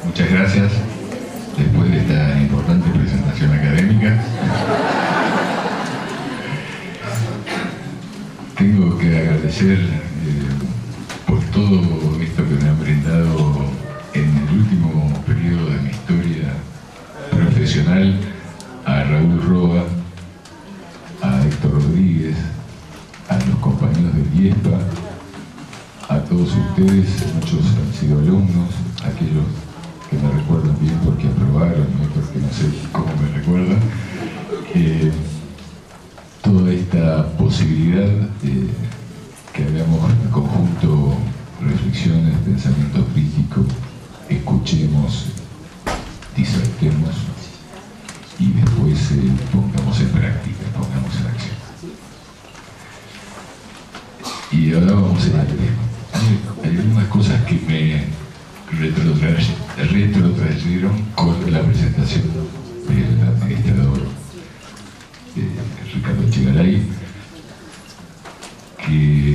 Muchas gracias. Después de esta importante presentación académica, tengo que agradecer por todo esto que me han brindado en el último periodo de mi historia profesional a Raúl Roa, a Héctor Rodríguez, a los compañeros del IESPA, a todos ustedes. Muchos han sido alumnos, aquellos que me recuerdan bien porque aprobaron y otros que no sé cómo me recuerdan. Toda esta posibilidad de que hagamos en conjunto reflexiones, pensamiento crítico, escuchemos, disertemos y después pongamos en práctica, pongamos en acción. Y ahora vamos a ver. Hay algunas cosas que me retrotrayeron con la presentación del administrador Ricardo Echegaray, que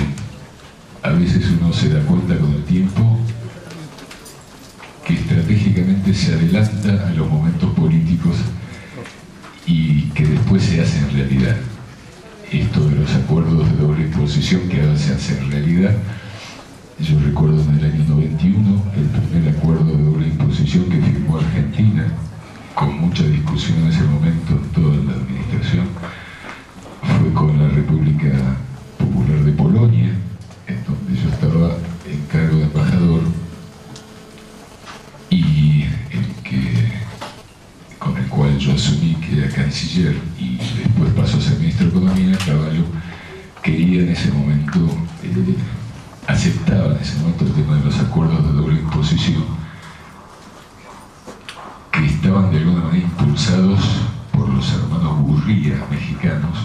a veces uno se da cuenta con el tiempo que estratégicamente se adelanta a los momentos políticos y que después se hacen realidad. Esto de los acuerdos de doble imposición que ahora se hacen realidad. Yo recuerdo en el año 91 el primer acuerdo de doble imposición que firmó Argentina, con mucha discusión en ese momento en toda la administración, fue con la República Popular de Polonia, en donde yo estaba en cargo de embajador, y con el cual yo asumí que era canciller y después pasó a ser ministro de Economía. Cavallo quería en ese momento, aceptaba en ese momento el tema de los acuerdos de doble imposición, que estaban de alguna manera impulsados por los hermanos Gurría, mexicanos,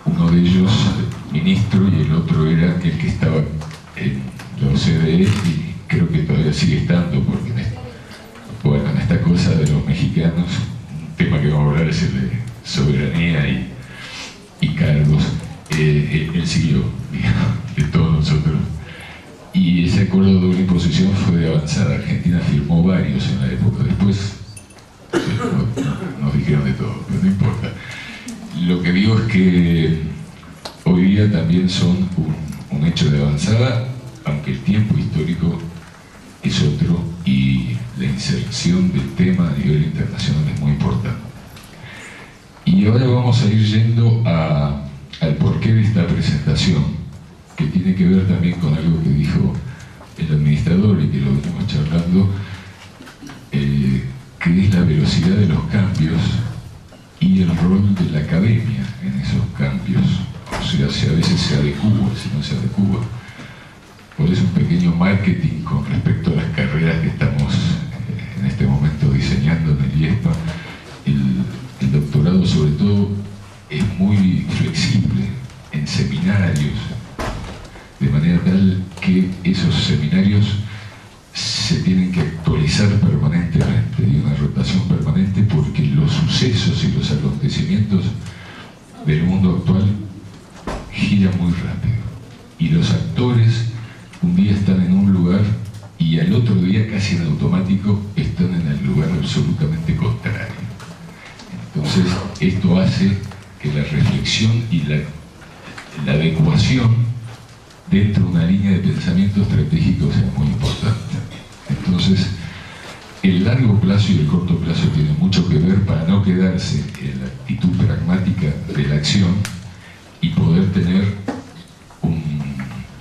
uno de ellos ministro y el otro era el que estaba en la OCDE y creo que todavía sigue estando, porque bueno, en esta cosa de los mexicanos, un tema que vamos a hablar es el de soberanía y cargos. Él siguió, digamos, de todos nosotros. Y ese acuerdo de doble imposición fue de avanzada. Argentina firmó varios en la época. Después nos dijeron de todo, pero no importa. Lo que digo es que hoy día también son un hecho de avanzada, aunque el tiempo histórico es otro y la inserción del tema a nivel internacional es muy importante. Y ahora vamos a ir yendo al porqué de esta presentación, que tiene que ver también con algo que dijo el administrador y que lo venimos charlando, que es la velocidad de los cambios y el rol de la academia en esos cambios. O sea, si a veces se adecúa, si no se adecúa. Por eso un pequeño marketing con respecto a las carreras que estamos en este momento diseñando en el IESPA. El doctorado sobre todo es muy flexible en seminarios, de manera tal que esos seminarios se tienen que actualizar permanentemente, y una rotación permanente, porque los sucesos y los acontecimientos del mundo actual giran muy rápido y los actores un día están en un lugar y al otro día, casi en automático, están en el lugar absolutamente contrario. Entonces esto hace que la reflexión y la adecuación dentro de una línea de pensamiento estratégico sea muy importante. Entonces el largo plazo y el corto plazo tienen mucho que ver para no quedarse en la actitud pragmática de la acción y poder tener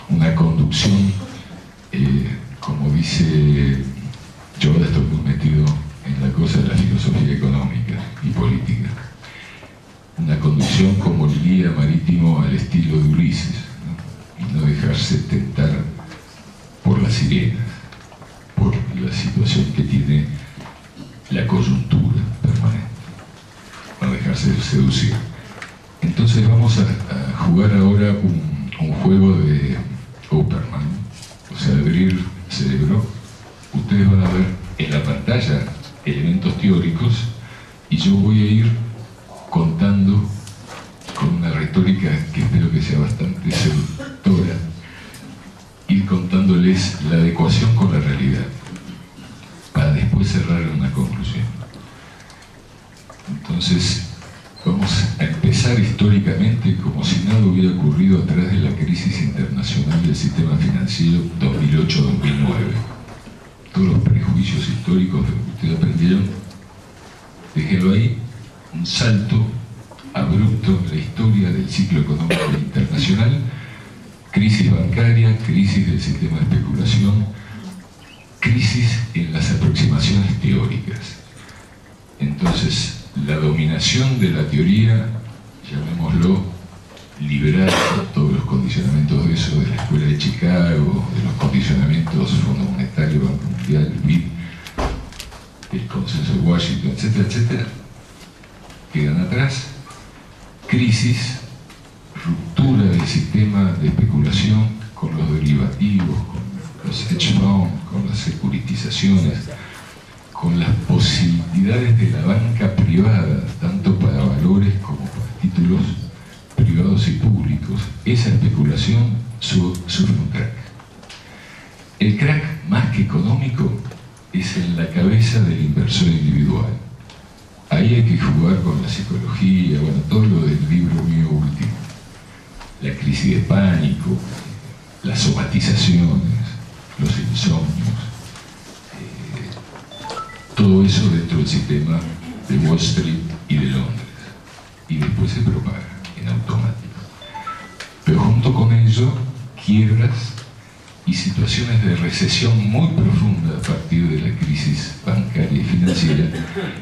una conducción, como dice, yo ahora estoy muy metido en la cosa de la filosofía económica y política, una conducción como el guía marítimo al estilo de Ulises, ¿no? Y no dejarse tentar por las sirenas, por la situación que tiene la coyuntura permanente, no dejarse seducir. Entonces vamos a jugar ahora un juego de Opperman, o sea, abrir cerebro. Ustedes van a ver en la pantalla elementos teóricos y yo voy a ir contando con una retórica que espero que sea bastante seductora, ir contándoles la adecuación con la realidad, para cerrar en una conclusión. Entonces, vamos a empezar históricamente como si nada hubiera ocurrido a través de la crisis internacional del sistema financiero 2008-2009. Todos los prejuicios históricos de lo que ustedes aprendieron, déjenlo ahí, un salto abrupto en la historia del ciclo económico internacional, crisis bancaria, crisis del sistema de especulación, crisis en las aproximaciones teóricas. Entonces, la dominación de la teoría, llamémoslo, liberar todos los condicionamientos de eso, de la Escuela de Chicago, de los condicionamientos Fondo Monetario, Banco Mundial, el BID, el Consenso de Washington, etcétera, etcétera, quedan atrás. Crisis, ruptura del sistema de especulación con los derivativos, con los hedge funds, con las securitizaciones, con las posibilidades de la banca privada, tanto para valores como para títulos privados y públicos. Esa especulación sufre un crack. El crack, más que económico, es en la cabeza del inversor individual. Ahí hay que jugar con la psicología, bueno, todo lo del libro mío último. La crisis de pánico, las somatizaciones, los insomnios, todo eso dentro del sistema de Wall Street y de Londres. Y después se propaga en automático. Pero junto con ello, quiebras y situaciones de recesión muy profunda a partir de la crisis bancaria y financiera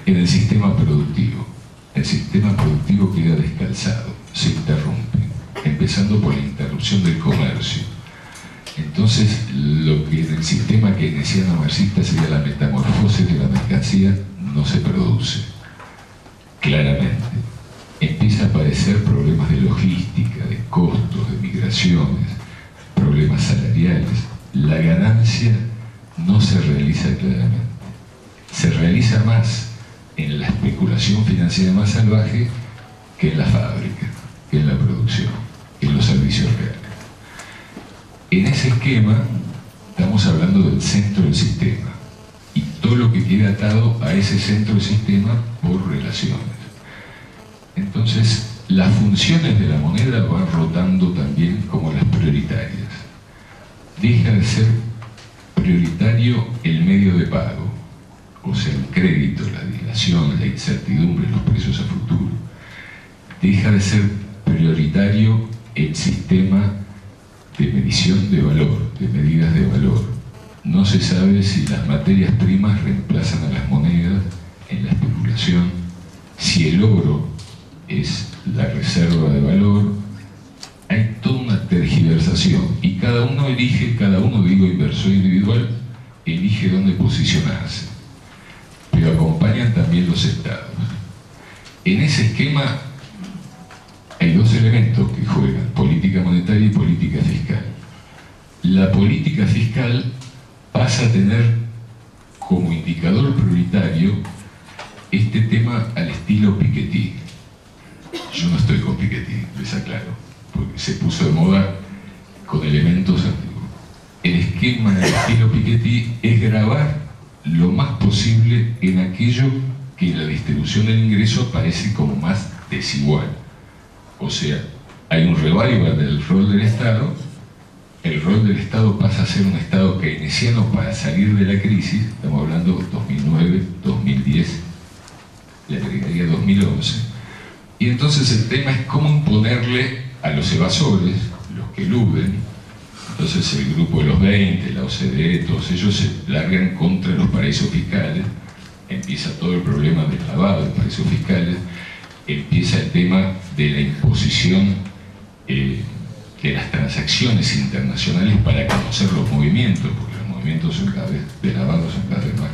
en el sistema productivo. El sistema productivo queda descalzado, se interrumpe, empezando por la interrupción del comercio. Entonces, lo que en el sistema keynesiano marxista sería la metamorfosis de la mercancía, no se produce. Claramente. Empieza a aparecer problemas de logística, de costos, de migraciones, problemas salariales. La ganancia no se realiza claramente. Se realiza más en la especulación financiera más salvaje que en la fábrica, que en la producción, que en los servicios reales. En ese esquema estamos hablando del centro del sistema y todo lo que queda atado a ese centro del sistema por relaciones. Entonces, las funciones de la moneda van rotando también como las prioritarias. Deja de ser prioritario el medio de pago, o sea, el crédito, la dilación, la incertidumbre, los precios a futuro. Deja de ser prioritario el sistema de medición de valor, de medidas de valor. No se sabe si las materias primas reemplazan a las monedas en la especulación, si el oro es la reserva de valor. Hay toda una tergiversación y cada uno, digo, inversor individual, elige dónde posicionarse, pero acompañan también los estados. En ese esquema hay dos elementos que juegan, política monetaria y política fiscal. La política fiscal pasa a tener como indicador prioritario este tema al estilo Piketty. Yo no estoy con Piketty, les aclaro, porque se puso de moda con elementos antiguos. El esquema del estilo Piketty es grabar lo más posible en aquello que la distribución del ingreso parece como más desigual. O sea, hay un revival del rol del Estado, el rol del Estado pasa a ser un Estado keynesiano para salir de la crisis, estamos hablando de 2009, 2010, le agregaría 2011, y entonces el tema es cómo imponerle a los evasores, los que eluden. Entonces el grupo de los 20, la OCDE, todos ellos se largan contra los paraísos fiscales, empieza todo el problema del lavado de paraísos fiscales, empieza el tema de la imposición de las transacciones internacionales para conocer los movimientos, porque los movimientos son cada vez de lavado, son cada vez más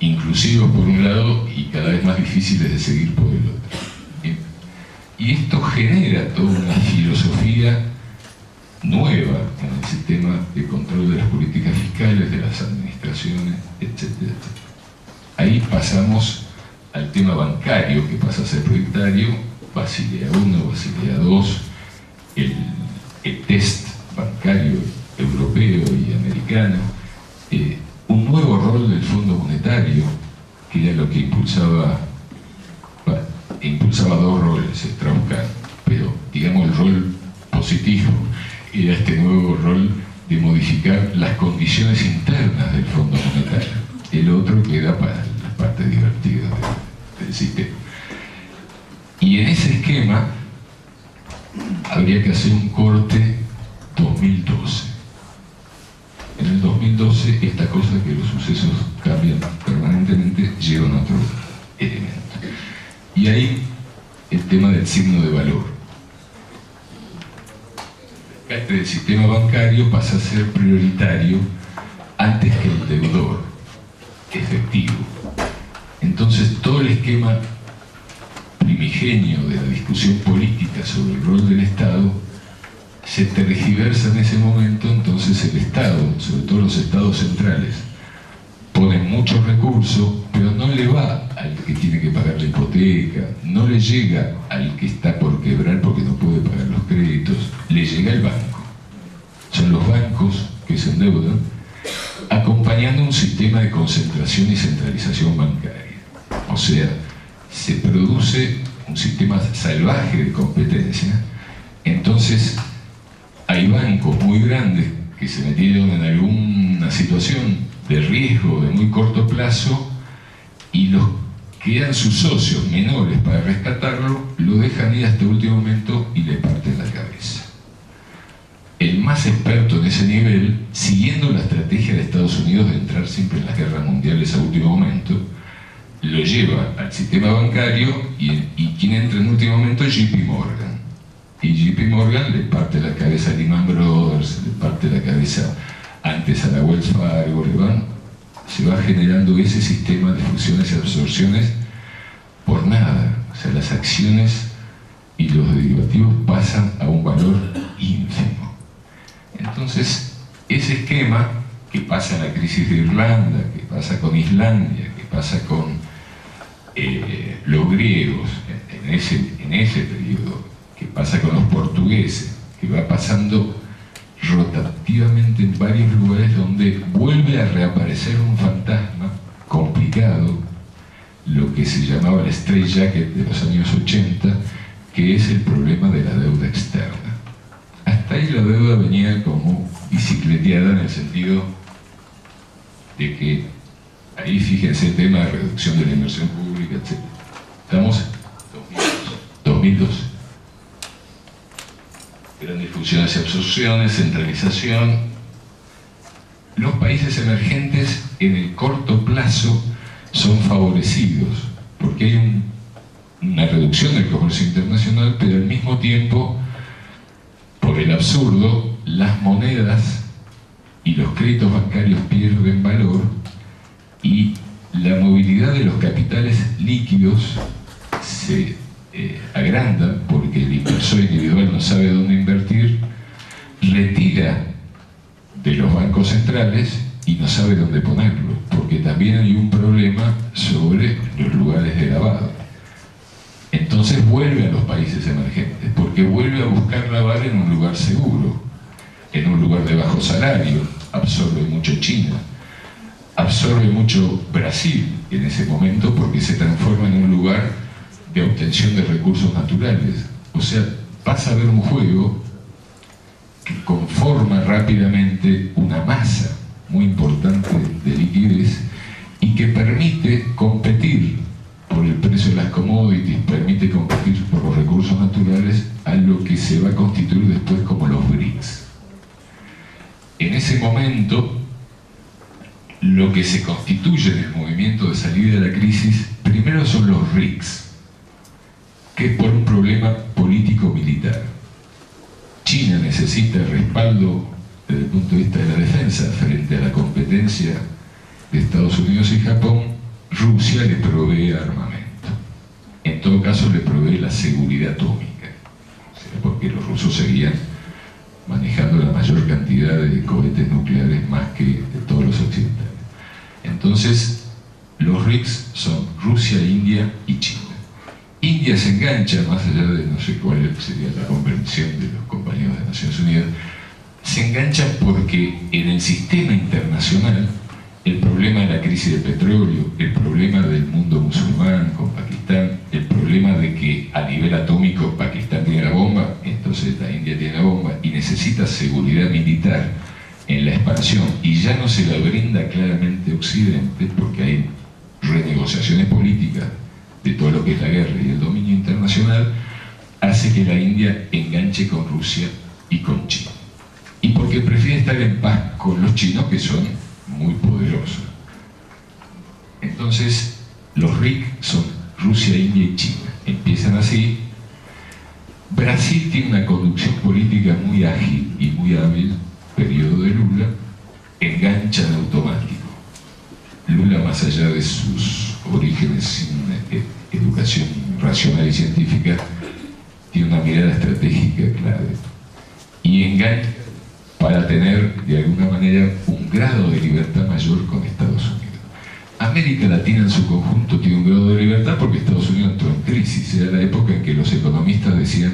inclusivos por un lado y cada vez más difíciles de seguir por el otro. Y esto genera toda una filosofía nueva en el sistema de control de las políticas fiscales, de las administraciones, etcétera. Ahí pasamos al tema bancario, que pasa a ser prioritario, Basilea I, Basilea II, el test bancario europeo y americano, un nuevo rol del Fondo Monetario, que era lo que impulsaba dos roles Strauss-Kahn, pero digamos el rol positivo era este nuevo rol de modificar las condiciones internas del Fondo Monetario. El otro queda para la parte divertida del sistema. Y en ese esquema habría que hacer un corte 2012. En el 2012, esta cosa que los sucesos cambian permanentemente llevan a otro elemento. Y ahí el tema del signo de valor. El rescate del sistema bancario pasa a ser prioritario antes que el deudor efectivo. Entonces todo el esquema primigenio de la discusión política sobre el rol del Estado se tergiversa en ese momento. Entonces el Estado, sobre todo los estados centrales, ponen muchos recursos, pero no le va al que tiene que pagar la hipoteca, no le llega al que está por quebrar porque no puede pagar los créditos, le llega al banco. Son los bancos que se endeudan, acompañando un sistema de concentración y centralización bancaria. O sea, se produce un sistema salvaje de competencia. Entonces hay bancos muy grandes que se metieron en alguna situación de riesgo de muy corto plazo, y los que eran sus socios menores para rescatarlo lo dejan ir hasta el último momento y le parten la cabeza. El más experto en ese nivel, siguiendo la estrategia de Estados Unidos de entrar siempre en las guerras mundiales a último momento, lo lleva al sistema bancario, y quien entra en último momento es JP Morgan. Y JP Morgan le parte la cabeza a Lehman Brothers, le parte la cabeza antes a la Wells Fargo, se va generando ese sistema de fusiones y absorciones por nada. O sea, las acciones y los derivativos pasan a un valor ínfimo. Entonces, ese esquema que pasa en la crisis de Irlanda, que pasa con Islandia, que pasa con los griegos en ese periodo, que pasa con los portugueses, que va pasando rotativamente en varios lugares, donde vuelve a reaparecer un fantasma complicado, lo que se llamaba el straitjacket de los años 80, que es el problema de la deuda externa. Hasta ahí la deuda venía como bicicleteada, en el sentido de que ahí, fíjense, el tema de reducción de la inversión pública, etc. Estamos en 2012. Grandes fusiones y absorciones, centralización. Los países emergentes en el corto plazo son favorecidos porque hay una reducción del comercio internacional, pero al mismo tiempo, por el absurdo, las monedas y los créditos bancarios pierden valor, y la movilidad de los capitales líquidos se agrandan porque el inversor individual no sabe dónde invertir, retira de los bancos centrales y no sabe dónde ponerlo, porque también hay un problema sobre los lugares de lavado. Entonces vuelve a los países emergentes, porque vuelve a buscar lavar en un lugar seguro, en un lugar de bajo salario. Absorbe mucho China, absorbe mucho Brasil en ese momento, porque se transforma en un lugar de obtención de recursos naturales. O sea, pasa a ver un juego que conforma rápidamente una masa muy importante de liquidez y que permite competir por el precio de las commodities, permite competir por los recursos naturales, a lo que se va a constituir después como los BRICS. En ese momento, lo que se constituye en el movimiento de salida de la crisis, primero son los BRICS, que es por un problema político-militar. China necesita respaldo desde el punto de vista de la defensa frente a la competencia de Estados Unidos y Japón. Rusia le provee armamento. En todo caso, le provee la seguridad atómica, o sea, porque los rusos seguían manejando la mayor cantidad de cohetes nucleares más que de todos los occidentales. Entonces, los BRICS son Rusia, India y China. India se engancha, más allá de no sé cuál sería la convención de los compañeros de Naciones Unidas, se engancha porque en el sistema internacional el problema de la crisis del petróleo, el problema del mundo musulmán con Pakistán, el problema de que a nivel atómico Pakistán tiene la bomba, entonces la India tiene la bomba y necesita seguridad militar en la expansión y ya no se la brinda claramente Occidente porque hay renegociaciones políticas de todo lo que es la guerra y el dominio internacional, hace que la India enganche con Rusia y con China. Y porque prefiere estar en paz con los chinos, que son muy poderosos. Entonces, los RIC son Rusia, India y China. Empiezan así. Brasil tiene una conducción política muy ágil y muy hábil, periodo de Lula, engancha en automático. Lula, más allá de sus orígenes sin educación racional y científica, tiene una mirada estratégica clave y engancha para tener de alguna manera un grado de libertad mayor con Estados Unidos. América Latina en su conjunto tiene un grado de libertad porque Estados Unidos entró en crisis. Era la época en que los economistas decían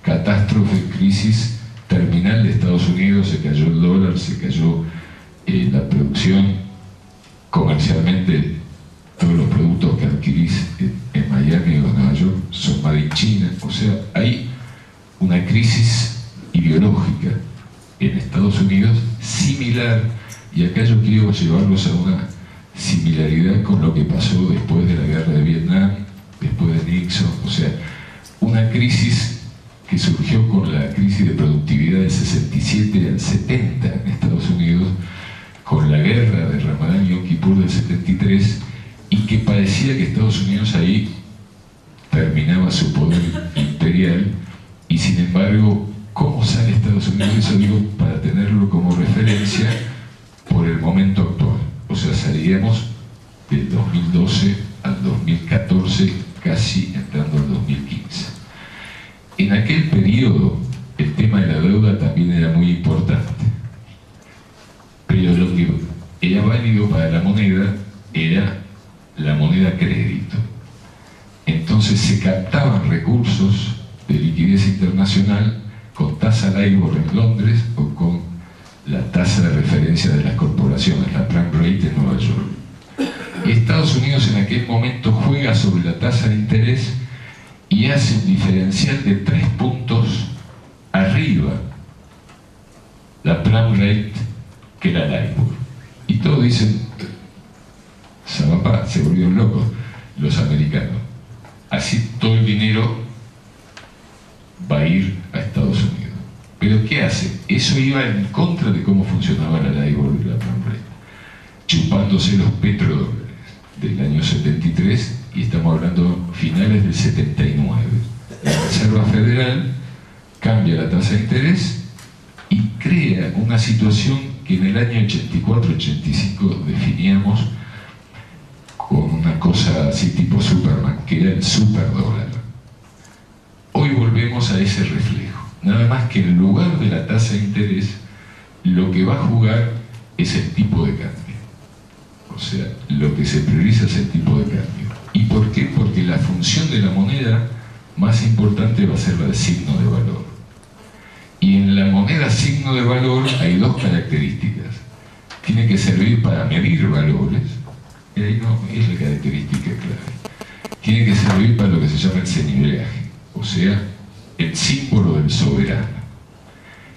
catástrofe, crisis terminal de Estados Unidos, se cayó el dólar, se cayó la producción. Comercialmente, todos los productos que adquirís en Miami o en Nueva York son made in China. O sea, hay una crisis ideológica en Estados Unidos similar, y acá yo quiero llevarlos a una similaridad con lo que pasó después de la guerra de Vietnam, después de Nixon. O sea, una crisis que surgió con la crisis de productividad del 67 al 70 en Estados Unidos, con la guerra de Ramadán y Yom Kippur del 73, y que parecía que Estados Unidos ahí terminaba su poder imperial, y sin embargo, ¿cómo sale Estados Unidos? Eso digo para tenerlo como referencia por el momento actual. O sea, saliríamos del 2012 al 2014, casi entrando al 2015. En aquel periodo, el tema de la deuda también era muy importante. Pero lo que era válido para la moneda era la moneda crédito. Entonces se captaban recursos de liquidez internacional con tasa LIBOR en Londres o con la tasa de referencia de las corporaciones, la prime rate en Nueva York. Y Estados Unidos en aquel momento juega sobre la tasa de interés y hace un diferencial de 3 puntos arriba la prime rate que la LIBOR. Y todos dicen, Sabapá, se volvieron locos los americanos. Así todo el dinero va a ir a Estados Unidos. ¿Pero qué hace? Eso iba en contra de cómo funcionaba la LIBOR y la prime rate, chupándose los petrodólares del año 73, y estamos hablando finales del 79. La Reserva Federal cambia la tasa de interés y crea una situación que en el año 84-85 definíamos con una cosa así tipo Superman, que era el superdólar. Hoy volvemos a ese reflejo, nada más que en lugar de la tasa de interés, lo que va a jugar es el tipo de cambio. O sea, lo que se prioriza es el tipo de cambio. ¿Y por qué? Porque la función de la moneda más importante va a ser la de signo de valor. Y en la moneda signo de valor hay 2 características. Tiene que servir para medir valores, y ahí no es la característica clave. Tiene que servir para lo que se llama el cenibleaje, o sea, el símbolo del soberano.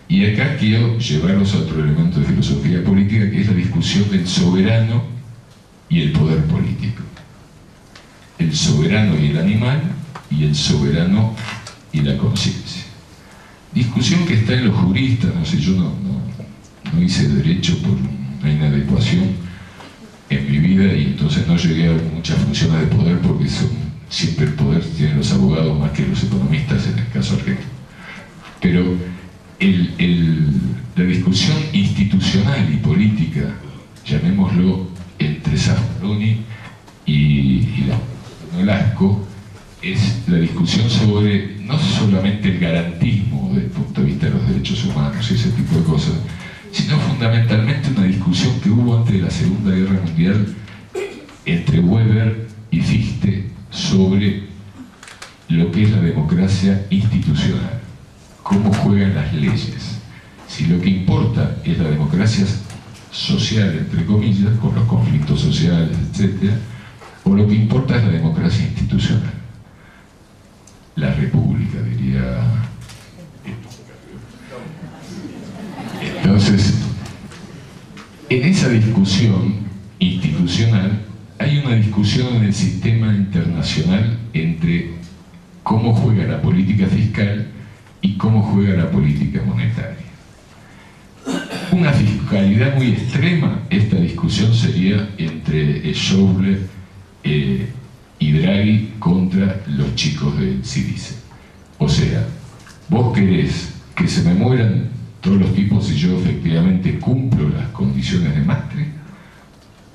Y acá quiero llevarlos a otro elemento de filosofía política, que es la discusión del soberano y el poder político. El soberano y el animal, y el soberano y la conciencia. Discusión que está en los juristas, no sé, yo no hice derecho por una inadecuación en mi vida, y entonces no llegué a muchas funciones de poder, porque siempre el poder tienen los abogados más que los economistas en el caso argentino. Pero la discusión institucional y política, llamémoslo, entre Zaffaroni y Nolasco, es la discusión sobre no solamente el garantismo desde el punto de vista de los derechos humanos y ese tipo de cosas, sino fundamentalmente una discusión que hubo antes de la Segunda Guerra Mundial entre Weber y Fichte sobre lo que es la democracia institucional, cómo juegan las leyes. Si lo que importa es la democracia social, entre comillas, con los conflictos sociales, etc., o lo que importa es la democracia institucional. La república, diría. Entonces, en esa discusión institucional hay una discusión en el sistema internacional entre cómo juega la política fiscal y cómo juega la política monetaria. Una fiscalidad muy extrema, esta discusión sería entre Schäuble y Draghi contra los chicos del Syriza. O sea, vos querés que se me mueran todos los tipos si yo efectivamente cumplo las condiciones de Maastricht,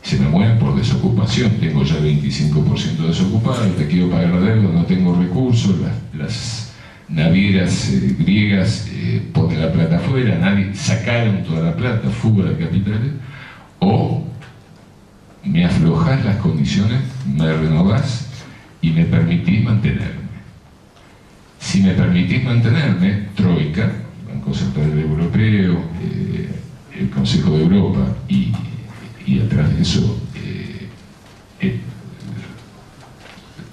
se me mueran por desocupación, tengo ya 25% desocupado, te quiero pagar la deuda, no tengo recursos, las navieras griegas ponen la plata afuera, sacaron toda la plata, fuga de capitales, o me aflojás las condiciones, me renovás y me permitís mantenerme. Si me permitís mantenerme, Troika, Banco Central Europeo, el Consejo de Europa y atrás de eso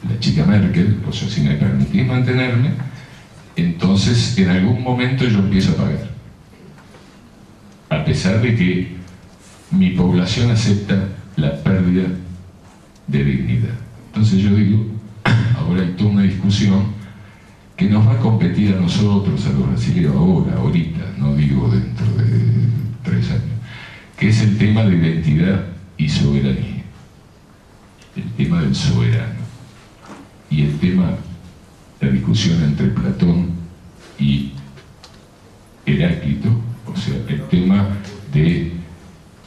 la chica Merkel, o sea, si me permitís mantenerme, entonces en algún momento yo empiezo a pagar, a pesar de que mi población acepta la pérdida de dignidad. Entonces yo digo, ahora hay toda una discusión que nos va a competir a nosotros, a los brasileños, ahorita, no digo dentro de 3 años, que es el tema de identidad y soberanía, el tema del soberano, y el tema, la discusión entre Platón y Heráclito, o sea, el tema de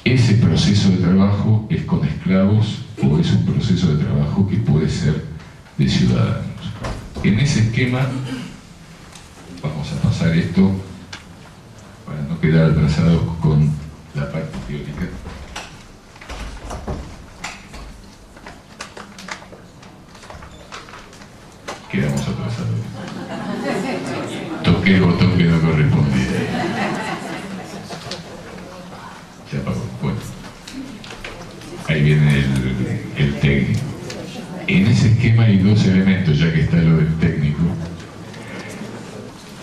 ese proceso de trabajo es con esclavos o es un proceso de trabajo que puede ser de ciudadanos. En ese esquema vamos a pasar esto para no quedar atrasados con la parte teórica. Quedamos atrasados. Toqué el botón que no correspondía. Se apagó. Bueno, ahí viene el técnico. En ese esquema hay 2 elementos, ya que está lo del técnico.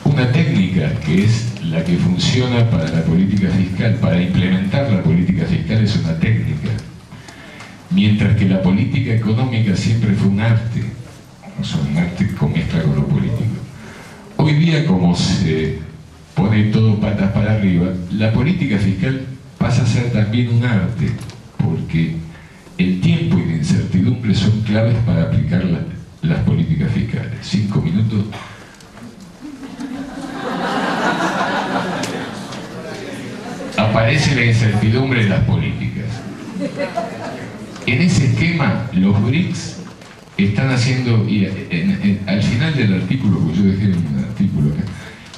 Una técnica que es la que funciona para la política fiscal, para implementar la política fiscal, es una técnica. Mientras que la política económica siempre fue un arte, o sea, un arte con mezcla con lo político. Hoy día, como se pone todo patas para arriba, la política fiscal pasa a ser también un arte, porque el tiempo y la incertidumbre son claves para aplicar las políticas fiscales. 5 minutos. Aparece la incertidumbre en las políticas. En ese esquema, los BRICS están haciendo, y al final del artículo, porque yo dejé un artículo acá,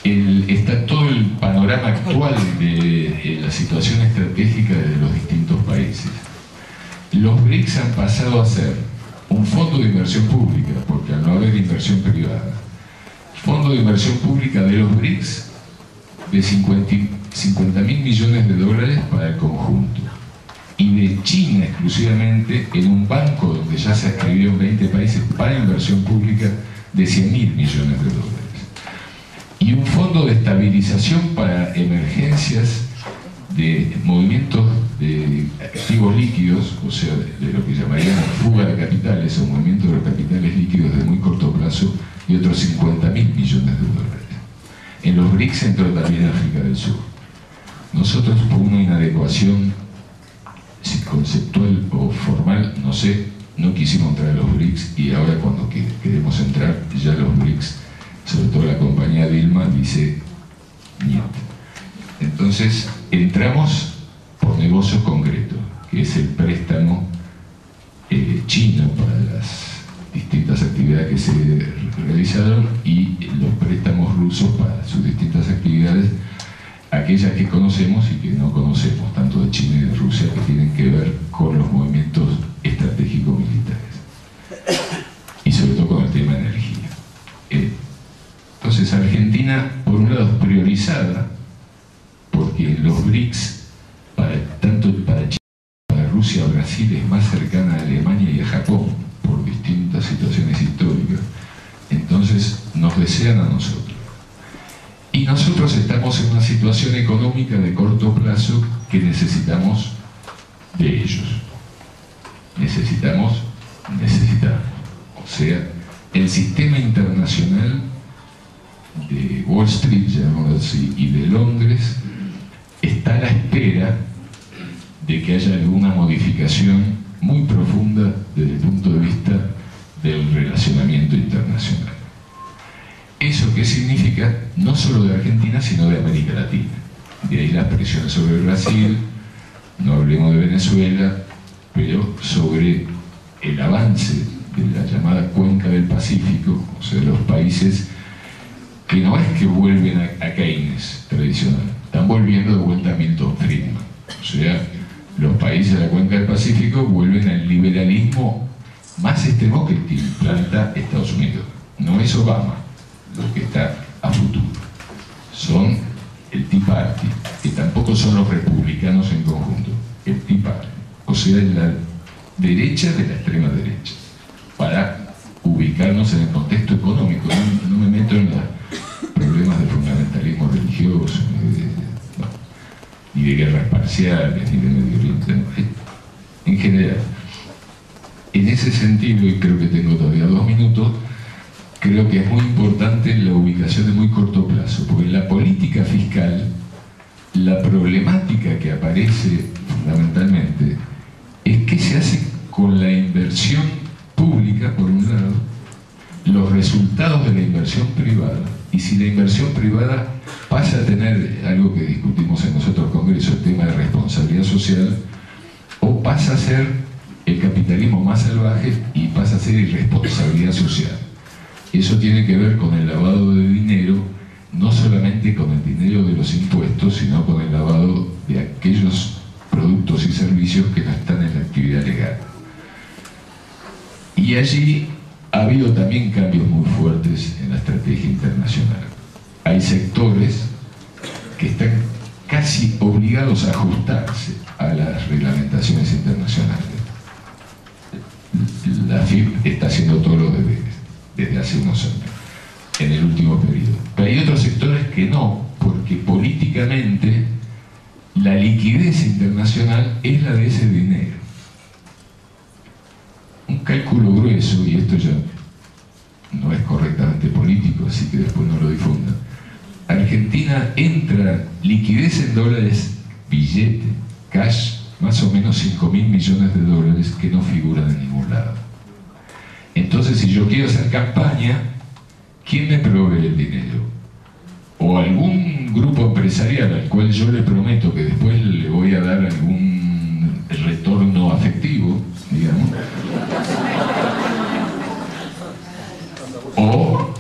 está todo el panorama actual de la situación estratégica de los distintos países. Los BRICS han pasado a ser un fondo de inversión pública, porque al no haber inversión privada, fondo de inversión pública de los BRICS de 50.000 millones de dólares para el conjunto, y de China exclusivamente en un banco donde ya se escribió en 20 países para inversión pública de 100.000 millones de dólares, y un fondo de estabilización para emergencias de movimientos de activos líquidos, o sea, de lo que llamaríamos fuga de capitales o movimiento de capitales líquidos de muy corto plazo, y otros 50.000 millones de dólares. En los BRICS entró también África del Sur. Nosotros, por una inadecuación conceptual o formal, no sé, no quisimos entrar a los BRICS, y ahora cuando queremos entrar, ya los BRICS, sobre todo la compañía Dilma, dice niet. Entonces, entramos por negocio concreto, que es el préstamo chino para las distintas actividades que se realizaron, y los préstamos rusos para sus distintas actividades, aquellas que conocemos y que no conocemos, tanto de China y de Rusia, que tienen que ver con los movimientos estratégicos militares y sobre todo con el tema de energía. Entonces Argentina, por un lado, es priorizada porque los BRICS, para tanto cercana a Alemania y a Japón por distintas situaciones históricas, entonces nos desean a nosotros. Y nosotros estamos en una situación económica de corto plazo que necesitamos de ellos. Necesitamos. O sea, el sistema internacional de Wall Street, llamémoslo así, y de Londres, está a la espera de que haya alguna modificación muy profunda desde el punto de vista del relacionamiento internacional. ¿Eso qué significa? No solo de Argentina, sino de América Latina. De ahí las presiones sobre Brasil, no hablemos de Venezuela, pero sobre el avance de la llamada cuenca del Pacífico, o sea, los países que no es que vuelven a Keynes tradicional, están volviendo de vuelta a Milton Friedman. O sea, los países de la cuenca del Pacífico vuelven al liberalismo más extremo que implanta Estados Unidos. No es Obama lo que está a futuro, son el Tea Party, que tampoco son los republicanos en conjunto, el Tea Party, o sea, la derecha de la extrema derecha, para ubicarnos en el contexto económico. No me meto en los problemas de fundamentalismo religioso, ni de guerras parciales, ni de Medio Oriente, no. En general. En ese sentido, y creo que tengo todavía 2 minutos, creo que es muy importante la ubicación de muy corto plazo, porque en la política fiscal, la problemática que aparece fundamentalmente es qué se hace con la inversión pública, por un lado, los resultados de la inversión privada, y si la inversión privada pasa a tener algo que discutimos en nosotros Congreso, el tema de responsabilidad social, o pasa a ser el capitalismo más salvaje y pasa a ser irresponsabilidad social. Eso tiene que ver con el lavado de dinero, no solamente con el dinero de los impuestos, sino con el lavado de aquellos productos y servicios que no están en la actividad legal. Y allí ha habido también cambios muy fuertes en la estrategia internacional. Hay sectores que están casi obligados a ajustarse a las reglamentaciones internacionales. La FIP está haciendo todos los deberes desde hace unos años, en el último periodo. Pero hay otros sectores que no, porque políticamente la liquidez internacional es la de ese dinero. Un cálculo grueso, y esto ya no es correctamente político, así que después no lo difundan. Argentina entra liquidez en dólares, billete, cash, más o menos 5.000 millones de dólares que no figuran en ningún lado. Entonces, si yo quiero hacer campaña, ¿quién me provee el dinero? O algún grupo empresarial al cual yo le prometo que después le voy a dar algún retorno afectivo, digamos. O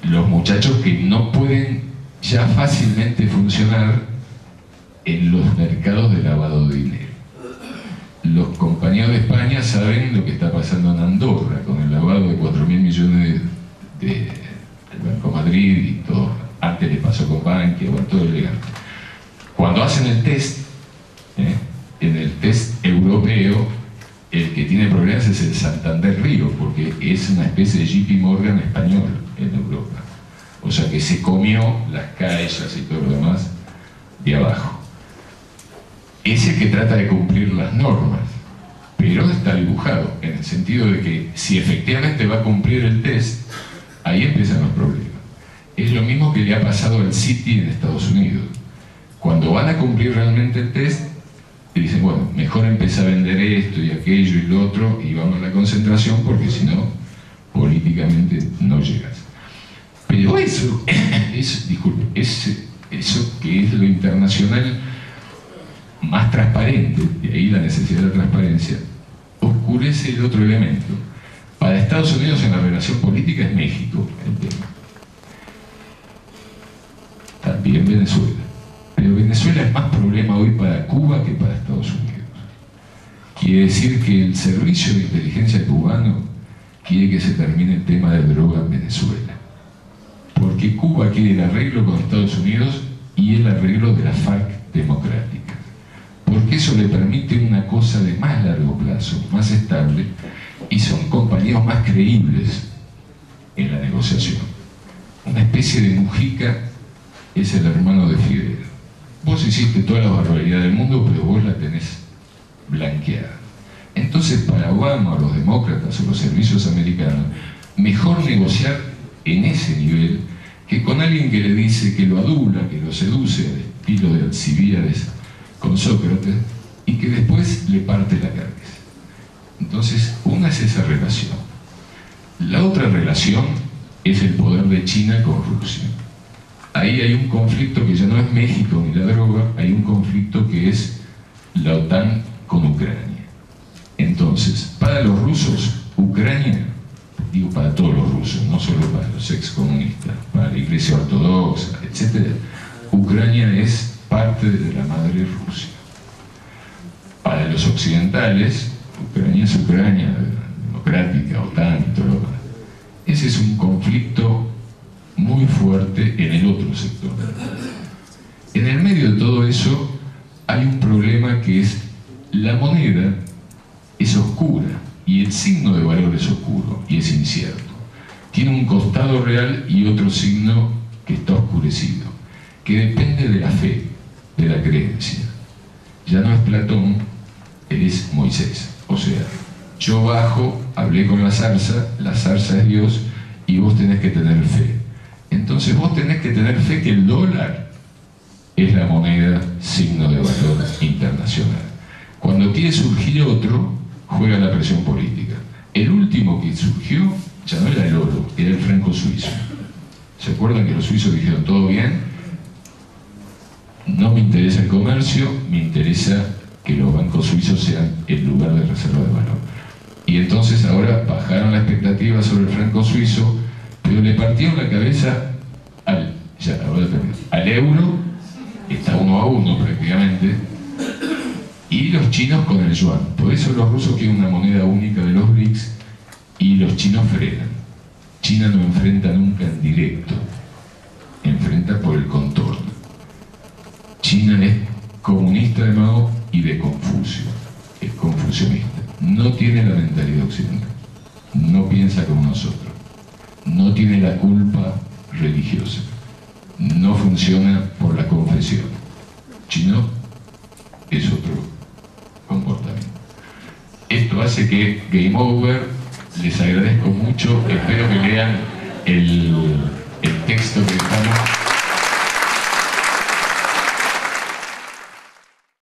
los muchachos que no pueden ya fácilmente funcionar en los mercados de lavado de dinero. Los compañeros de España saben lo que está pasando en Andorra con el lavado de 4.000 millones del Banco Madrid y todo. Antes le pasó con Bankia, bueno, todo elegante. Cuando hacen el test, en el test europeo, el que tiene problemas es el Santander Río, porque es una especie de JP Morgan español en Europa. O sea que se comió las caixas y todo lo demás de abajo. Es el que trata de cumplir las normas, pero está dibujado, en el sentido de que si efectivamente va a cumplir el test, ahí empiezan los problemas. Es lo mismo que le ha pasado al Citi en Estados Unidos. Cuando van a cumplir realmente el test, dicen, bueno, mejor empezar a vender esto y aquello y lo otro, y vamos a la concentración, porque si no, políticamente no llegas. Pero eso que es lo internacional más transparente, de ahí la necesidad de la transparencia, oscurece el otro elemento. Para Estados Unidos en la relación política es México el tema. También Venezuela. Pero Venezuela es más problema hoy para Cuba que para Estados Unidos. Quiere decir que el servicio de inteligencia cubano quiere que se termine el tema de droga en Venezuela. Porque Cuba quiere el arreglo con Estados Unidos y el arreglo de la FARC democrática. ¿Por qué porque eso le permite una cosa de más largo plazo, más estable, y son compañeros más creíbles en la negociación. Una especie de Mujica es el hermano de Fidel. Vos hiciste toda la barbaridad del mundo, pero vos la tenés blanqueada. Entonces, para Obama o los demócratas o los servicios americanos, mejor negociar en ese nivel que con alguien que le dice, que lo adula, que lo seduce al estilo de Alcibíades con Sócrates, y que después le parte la cabeza. Entonces, una es esa relación. La otra relación es el poder de China con Rusia. Ahí hay un conflicto que ya no es México ni la droga, hay un conflicto que es la OTAN con Ucrania. Entonces, para los rusos, Ucrania, digo para todos los rusos, no solo para los excomunistas, para la Iglesia Ortodoxa, etc., Ucrania es parte de la madre Rusia. Para los occidentales, Ucrania es Ucrania, democrática, OTAN y todo lo demás. Ese es un conflicto muy fuerte en el otro sector. En el medio de todo eso hay un problema que es la moneda es oscura y el signo de valor es oscuro y es incierto. Tiene un costado real y otro signo que está oscurecido, que depende de la fe, de la creencia. Ya no es Platón, es Moisés. O sea, yo bajo, hablé con la zarza es Dios y vos tenés que tener fe. Entonces vos tenés que tener fe que el dólar es la moneda signo de valor internacional. Cuando quiere surgir otro, juega la presión política. El último que surgió ya no era el oro, era el franco suizo. ¿Se acuerdan que los suizos dijeron todo bien? No me interesa el comercio, me interesa que los bancos suizos sean el lugar de reserva de valor. Y entonces ahora bajaron la expectativa sobre el franco suizo, pero le partieron la cabeza al euro, está 1-1 prácticamente, y los chinos con el yuan. Por eso los rusos quieren una moneda única de los BRICS y los chinos frenan. China no enfrenta nunca en directo, enfrenta por el contorno. China es comunista de Mao y de Confucio, es confucionista. No tiene la mentalidad occidental, no piensa como nosotros, no tiene la culpa religiosa, no funciona por la confesión. Chino es otro comportamiento. Esto hace que Game Over, les agradezco mucho, espero que lean el texto que estamos